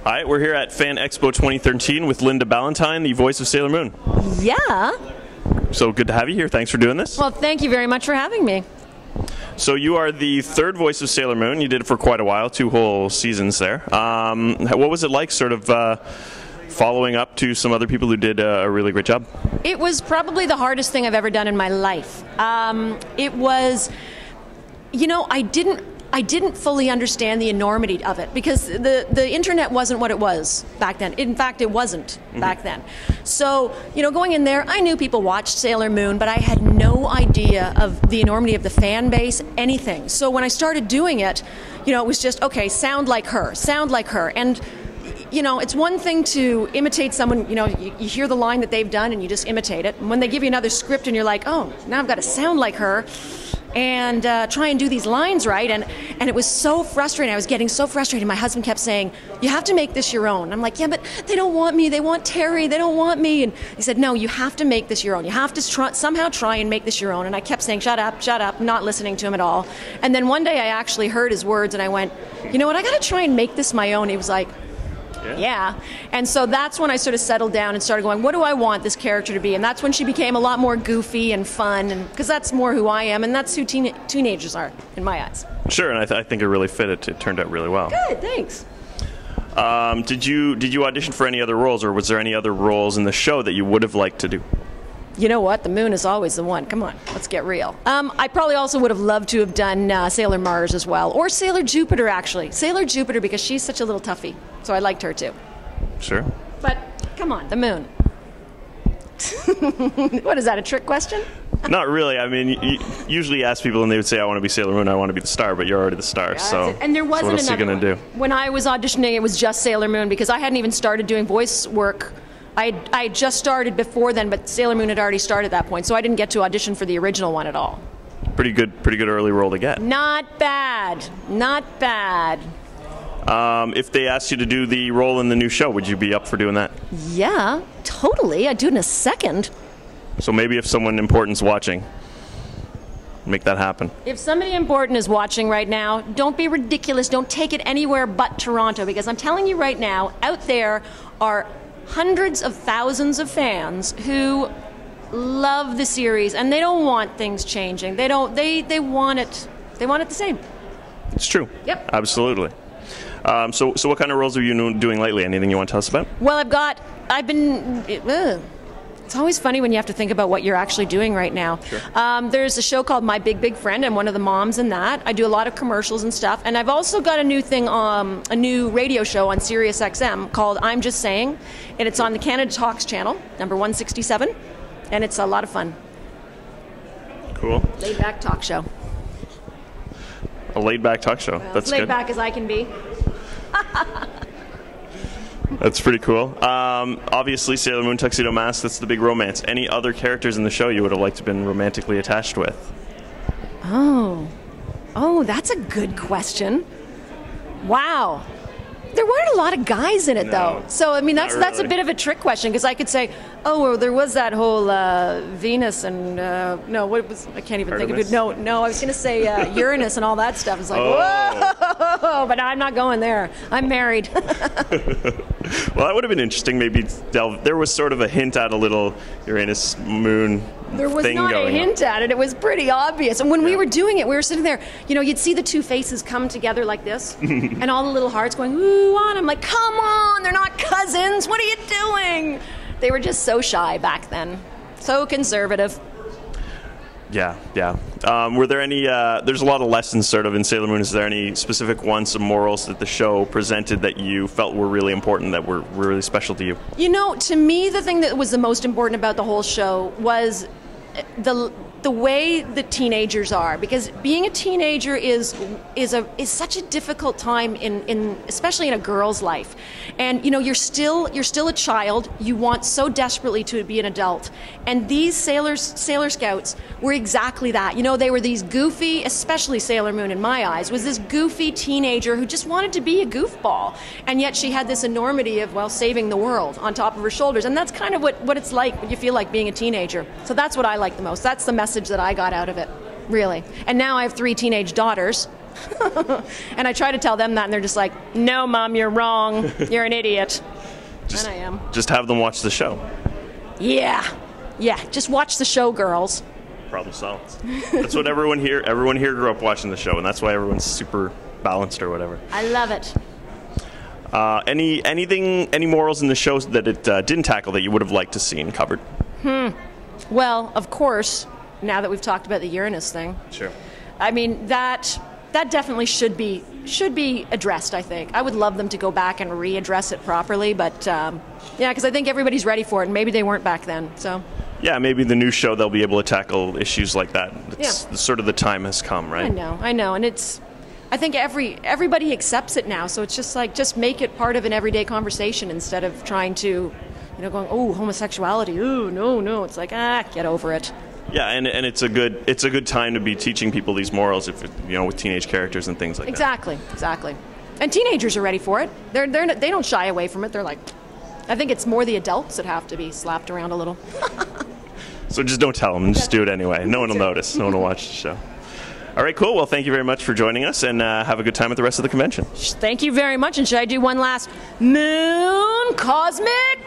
All right, we're here at Fan Expo 2013 with Linda Ballantyne, the voice of Sailor Moon. Yeah. So good to have you here. Thanks for doing this. Well, thank you very much for having me. So you are the third voice of Sailor Moon. You did it for quite a while, 2 whole seasons there. What was it like sort of following up to some other people who did a really great job? It was probably the hardest thing I've ever done in my life. It was, I didn't fully understand the enormity of it because the internet wasn't what it was back then. In fact, it wasn't back then. So, going in there, I knew people watched Sailor Moon, but I had no idea of the enormity of the fan base, anything. So when I started doing it, it was just, okay, sound like her, sound like her. And it's one thing to imitate someone, you hear the line that they've done and you just imitate it. And when they give you another script and you're like, oh, now I've got to sound like her and try and do these lines right. And it was so frustrating. I was getting so frustrated. My husband kept saying, you have to make this your own. I'm like, yeah, but they don't want me. They want Terry. They don't want me. And he said, no, you have to make this your own. You have to somehow try and make this your own. And I kept saying, shut up, not listening to him at all. And then one day I actually heard his words and I went, you know what, I got to try and make this my own. He was like, yeah. And so that's when I sort of settled down and started going, what do I want this character to be? And that's when she became a lot more goofy and fun, and because that's more who I am, and that's who teenagers are, in my eyes. Sure, and I think it really fit. It turned out really well. Good, thanks. Did you audition for any other roles, or was there any other roles in the show that you would have liked to do? You know what? The moon is always the one. Come on, let's get real. I probably also would have loved to have done Sailor Mars as well, or Sailor Jupiter, actually. Sailor Jupiter, because she's such a little toughie, so I liked her too. Sure. But come on, the moon. What is that, a trick question? Not really. I mean, you usually ask people and they would say, I want to be Sailor Moon, I want to be the star, but you're already the star, Yeah, so and there wasn't what else are you going to do? When I was auditioning, it was just Sailor Moon, because I hadn't even started doing voice work. I just started before then, but Sailor Moon had already started at that point, so I didn't get to audition for the original one at all. Pretty good early role to get. Not bad. Not bad. If they asked you to do the role in the new show, would you be up for doing that? Yeah, totally. I'd do it in a second. So maybe if someone important's watching, make that happen. If somebody important is watching right now, don't be ridiculous. Don't take it anywhere but Toronto, because I'm telling you right now, out there are hundreds of thousands of fans who love the series, and they don't want things changing. They don't. They want it. They want it the same. It's true. Yep. Absolutely. So what kind of roles are you doing lately? Anything you want to tell us about? Well, it's always funny when you have to think about what you're actually doing right now. Sure. There's a show called My Big Big Friend. I'm one of the moms in that. I do a lot of commercials and stuff. And I've also got a new thing, a new radio show on Sirius XM called I'm Just Saying. And it's on the Canada Talks channel, number 167. And it's a lot of fun. Cool. Laid back talk show. A laid back talk show. Well, That's as laid good. back as I can be. That's pretty cool. Obviously, Sailor Moon Tuxedo Mask, that's the big romance. Any other characters in the show you would have liked to have been romantically attached with? Oh, that's a good question. Wow. There weren't a lot of guys in it, though. So, I mean, that's a bit of a trick question, because I could say, oh, well, there was that whole Venus and, no, what was, I can't even think of it. No, I was going to say Uranus and all that stuff. It's like, whoa, but I'm not going there. I'm married. Well, that would have been interesting. Maybe there was sort of a hint at a little Uranus moon There was thing not going a hint at it. It was pretty obvious. And when we were doing it, we were sitting there, you'd see the two faces come together like this, and all the little hearts going, ooh, on. I'm like, come on, they're not cousins. What are you doing? They were just so shy back then. So conservative. Yeah. Were there any, there's a lot of lessons sort of in Sailor Moon. Is there any specific ones, some morals that the show presented that you felt were really important, that were really special to you? To me, the thing that was the most important about the whole show was the way the teenagers are, because being a teenager is such a difficult time in especially in a girl's life, and you're still a child. You want so desperately to be an adult, and these Sailor Scouts were exactly that. They were these goofy, especially Sailor Moon in my eyes was this goofy teenager who just wanted to be a goofball, and yet she had this enormity of saving the world on top of her shoulders, and that's kind of what it's like, what you feel like being a teenager. So that's what I like the most. That's the message that I got out of it, really. And now I have 3 teenage daughters. And I try to tell them that, and they're just like, no, Mom, you're wrong. You're an idiot. And I am. Just have them watch the show. Yeah. Yeah, just watch the show, girls. Problem solved. That's what everyone here grew up watching the show, and that's why everyone's super balanced or whatever. I love it. Any morals in the show that it didn't tackle that you would have liked to see covered? Well, of course, now that we've talked about the Uranus thing. Sure. I mean, that definitely should be addressed, I think. I would love them to go back and readdress it properly, but yeah, because I think everybody's ready for it, and maybe they weren't back then, so. Yeah, maybe the new show they'll be able to tackle issues like that. It's Yeah. sort of the time has come, right? I know, and I think everybody accepts it now, so it's just like, just make it part of an everyday conversation instead of trying to, going, oh, homosexuality, oh, no. It's like, get over it. Yeah, and it's a good time to be teaching people these morals, if with teenage characters and things like Exactly. And teenagers are ready for it. They don't shy away from it. They're like, I think it's more the adults that have to be slapped around a little. that. So just don't tell them, just do it anyway. No one will notice. No one will watch the show. All right, cool. Well, thank you very much for joining us, and have a good time at the rest of the convention. Thank you very much. And should I do one last Moon Cosmic